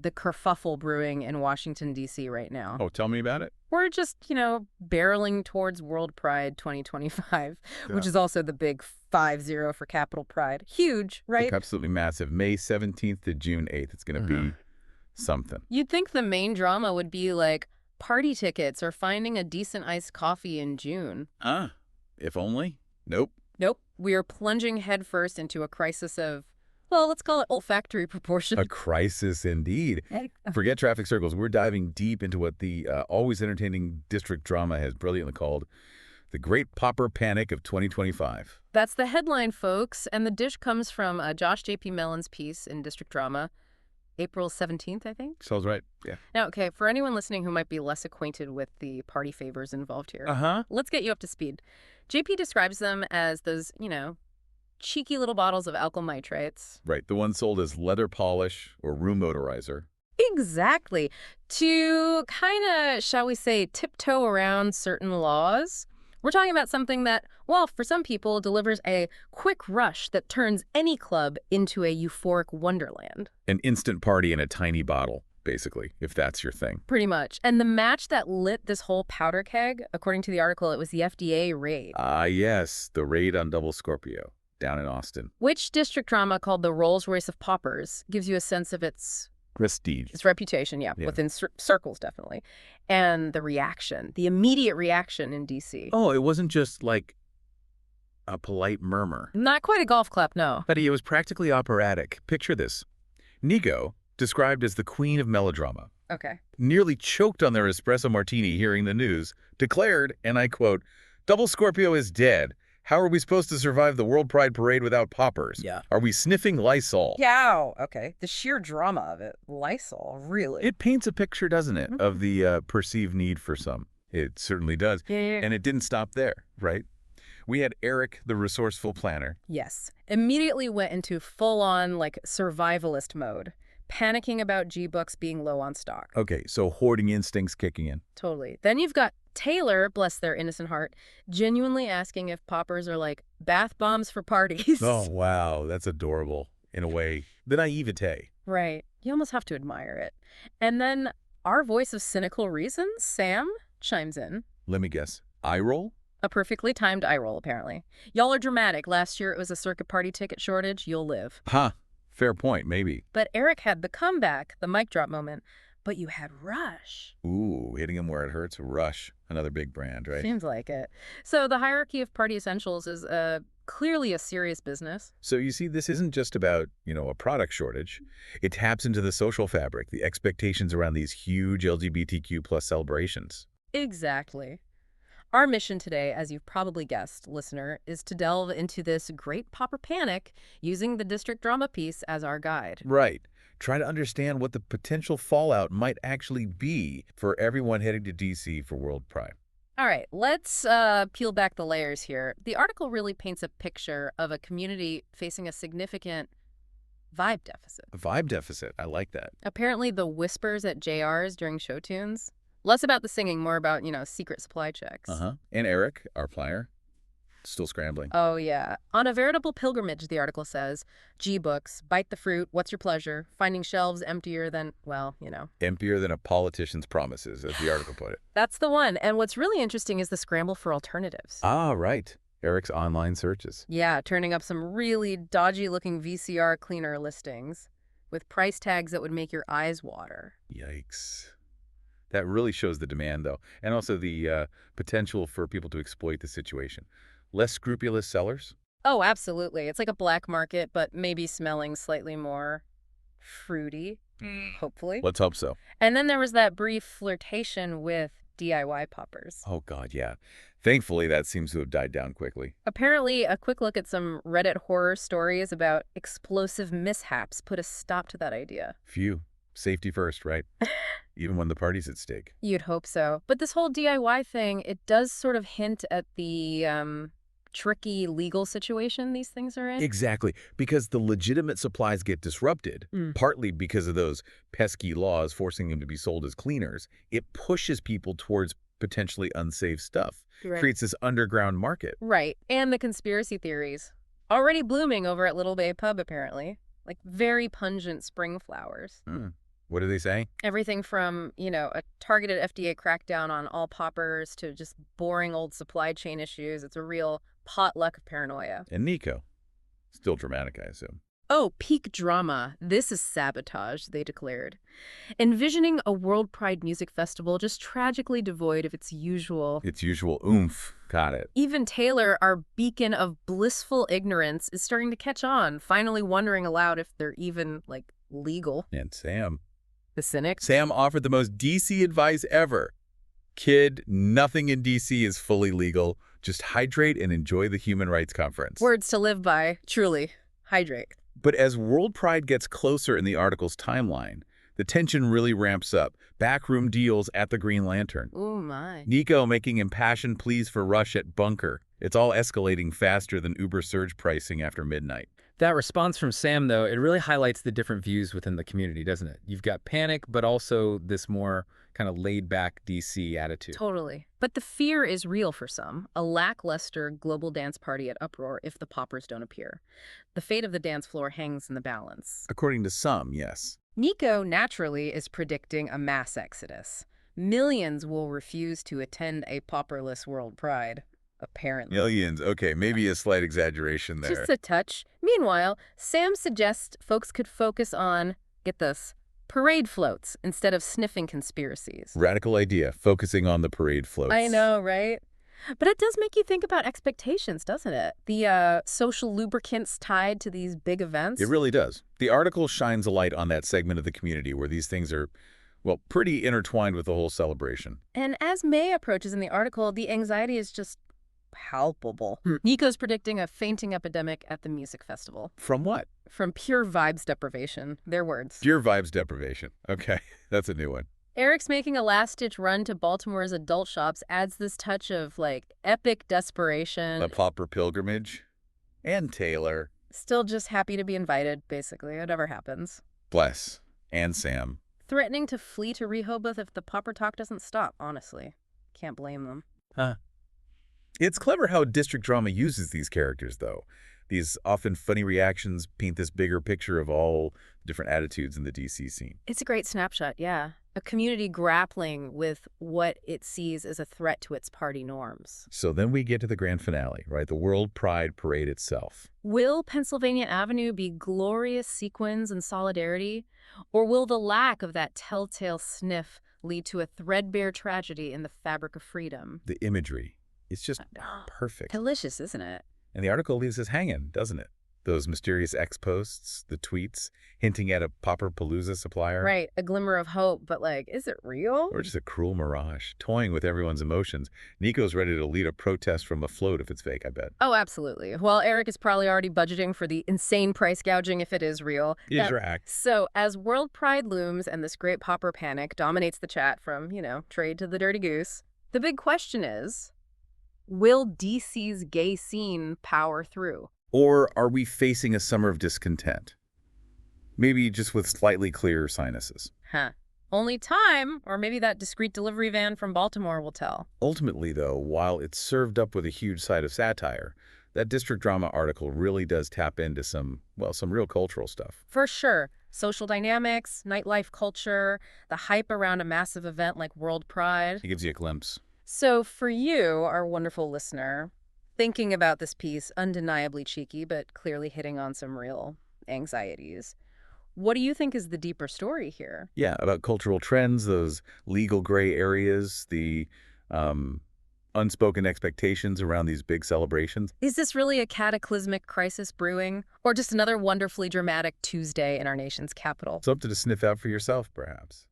the kerfuffle brewing in Washington, D.C. right now. Oh, tell me about it. We're just, barreling towards World Pride 2025, Yeah. which is also the big 5-0 for Capital Pride. Huge, right? Absolutely massive. May 17th to June 8th. It's going to be something. You'd think the main drama would be like party tickets or finding a decent iced coffee in June. If only? Nope. Nope. We are plunging headfirst into a crisis of, well, let's call it olfactory proportion. A crisis indeed. Forget traffic circles. We're diving deep into what the always entertaining district drama has brilliantly called the Great Popper Panic of 2025. That's the headline, folks. And the dish comes from Josh J.P. Mellon's piece in District Drama, April 17th, I think. Sounds right. Yeah. Now, okay, for anyone listening who might be less acquainted with the party favors involved here, let's get you up to speed. JP describes them as those, cheeky little bottles of alkyl nitrates. Right. The one sold as leather polish or room odorizer. Exactly. To kind of, shall we say, tiptoe around certain laws. We're talking about something that, well, for some people, delivers a quick rush that turns any club into a euphoric wonderland. An instant party in a tiny bottle, basically, if that's your thing. Pretty much. And the match that lit this whole powder keg, according to the article, it was the FDA raid. Yes, the raid on Double Scorpio down in Austin. Which district drama called the Rolls-Royce of Poppers gives you a sense of its Prestige. its reputation, within circles, definitely. And the reaction, the immediate reaction in D.C. Oh, it wasn't just like a polite murmur. Not quite a golf clap, no. But it was practically operatic. Picture this. Nigo, described as the queen of melodrama, Okay. nearly choked on their espresso martini hearing the news, declared, and I quote, "Double Scorpio is dead. How are we supposed to survive the World Pride Parade without poppers? Yeah. Are we sniffing Lysol?" Yow. Okay. The sheer drama of it. Lysol, really. It paints a picture, doesn't it, of the perceived need for some. It certainly does. Yeah. And it didn't stop there, right? We had Eric, the resourceful planner. Yes. Immediately went into full-on, survivalist mode. Panicking about G-Books being low on stock. Okay, so hoarding instincts kicking in. Totally. Then you've got Taylor, bless their innocent heart, genuinely asking if poppers are like bath bombs for parties. Oh, wow. That's adorable, in a way. The naivete. Right. You almost have to admire it. And then our voice of cynical reason, Sam, chimes in. Let me guess. Eye roll? A perfectly timed eye roll, apparently. Y'all are dramatic. Last year it was a circuit party ticket shortage. You'll live. Fair point, maybe. But Eric had the comeback, the mic drop moment. But you had Rush. Ooh, hitting him where it hurts. Rush, another big brand, right? Seems like it. So the hierarchy of party essentials is clearly a serious business. So you see, this isn't just about, a product shortage. It taps into the social fabric, the expectations around these huge LGBTQ plus celebrations. Exactly. Our mission today, as you've probably guessed, listener, is to delve into this great popper panic using the district drama piece as our guide. Right. Try to understand what the potential fallout might actually be for everyone heading to D.C. for World Pride. All right, let's peel back the layers here. The article really paints a picture of a community facing a significant vibe deficit. A vibe deficit. I like that. Apparently the whispers at JR's during show tunes, less about the singing, more about, secret supply checks. And Eric, our planner, still scrambling. Oh, yeah. On a veritable pilgrimage, the article says, G-Books, bite the fruit, what's your pleasure, finding shelves emptier than, Emptier than a politician's promises, as the article put it. That's the one. And what's really interesting is the scramble for alternatives. Ah, right. Eric's online searches. Yeah, turning up some really dodgy-looking VCR cleaner listings with price tags that would make your eyes water. Yikes. That really shows the demand, though, and also the potential for people to exploit the situation. Less scrupulous sellers? Oh, absolutely. It's like a black market, but maybe smelling slightly more fruity, hopefully. Let's hope so. And then there was that brief flirtation with DIY poppers. Oh, God, yeah. Thankfully, that seems to have died down quickly. Apparently, a quick look at some Reddit horror stories about explosive mishaps put a stop to that idea. Phew. Safety first, right? Even when the party's at stake. You'd hope so. But this whole DIY thing, it does sort of hint at the tricky legal situation these things are in. Exactly, because the legitimate supplies get disrupted, partly because of those pesky laws forcing them to be sold as cleaners. It pushes people towards potentially unsafe stuff, creates this underground market. Right, and the conspiracy theories. Already blooming over at Little Bay Pub, apparently. Like very pungent spring flowers. What do they say? Everything from, a targeted FDA crackdown on all poppers to just boring old supply chain issues. It's a real potluck of paranoia. And Nico. Still dramatic, I assume. Oh, peak drama. This is sabotage, they declared. Envisioning a World Pride music festival just tragically devoid of its usual. Its usual oomph. Got it. Even Taylor, our beacon of blissful ignorance, is starting to catch on, finally wondering aloud if they're even, legal. And Sam. The cynic. Sam offered the most DC advice ever. Kid, nothing in DC is fully legal. Just hydrate and enjoy the Human Rights Conference. Words to live by, truly. Hydrate. But as World Pride gets closer in the article's timeline, the tension really ramps up. Backroom deals at the Green Lantern. Oh, my. Nico making impassioned pleas for Rush at Bunker. It's all escalating faster than Uber surge pricing after midnight. That response from Sam, though, it really highlights the different views within the community, doesn't it? You've got panic, but also this more kind of laid-back DC attitude. Totally. But the fear is real for some. A lackluster global dance party at uproar if the poppers don't appear. The fate of the dance floor hangs in the balance. According to some, yes. Nico, naturally, is predicting a mass exodus. Millions will refuse to attend a popperless World Pride. Apparently. Millions. Okay, maybe a slight exaggeration there. Just a touch. Meanwhile, Sam suggests folks could focus on, get this, parade floats instead of sniffing conspiracies. Radical idea, focusing on the parade floats. I know, right? But it does make you think about expectations, doesn't it? The social lubricants tied to these big events. It really does. The article shines a light on that segment of the community where these things are, well, pretty intertwined with the whole celebration. And as May approaches in the article, the anxiety is just palpable. Nico's predicting a fainting epidemic at the music festival. From what? From pure vibes deprivation. Their words. Pure vibes deprivation. Okay, that's a new one. Eric's making a last-ditch run to Baltimore's adult shops adds this touch of, epic desperation. A pauper pilgrimage. And Taylor. Still just happy to be invited, basically, whatever happens. Bless. And Sam. Threatening to flee to Rehoboth if the popper talk doesn't stop, honestly. Can't blame them. Huh. It's clever how District Drama uses these characters, though. These often funny reactions paint this bigger picture of all different attitudes in the DC scene. It's a great snapshot, yeah. A community grappling with what it sees as a threat to its party norms. So then we get to the grand finale, right? The World Pride Parade itself. Will Pennsylvania Avenue be glorious sequins and solidarity? Or will the lack of that telltale sniff lead to a threadbare tragedy in the fabric of freedom? The imagery. It's just perfect. Delicious, isn't it? And the article leaves us hanging, doesn't it? Those mysterious X-posts, the tweets, hinting at a Popperpalooza supplier. Right, a glimmer of hope, but is it real? Or just a cruel mirage, toying with everyone's emotions. Nico's ready to lead a protest from a float if it's fake, I bet. Oh, absolutely. Well, Eric is probably already budgeting for the insane price gouging if it is real. He's right. So, as World Pride looms and this great popper panic dominates the chat from, trade to the dirty goose, the big question is, will DC's gay scene power through? Or are we facing a summer of discontent? Maybe just with slightly clearer sinuses. Only time, or maybe that discreet delivery van from Baltimore will tell. Ultimately, though, while it's served up with a huge side of satire, that District Drama article really does tap into some real cultural stuff. For sure. Social dynamics, nightlife culture, the hype around a massive event like World Pride. It gives you a glimpse. So for you, our wonderful listener, thinking about this piece, undeniably cheeky, but clearly hitting on some real anxieties, what do you think is the deeper story here? Yeah, about cultural trends, those legal gray areas, the unspoken expectations around these big celebrations. Is this really a cataclysmic crisis brewing, or just another wonderfully dramatic Tuesday in our nation's capital? Something to sniff out for yourself, perhaps.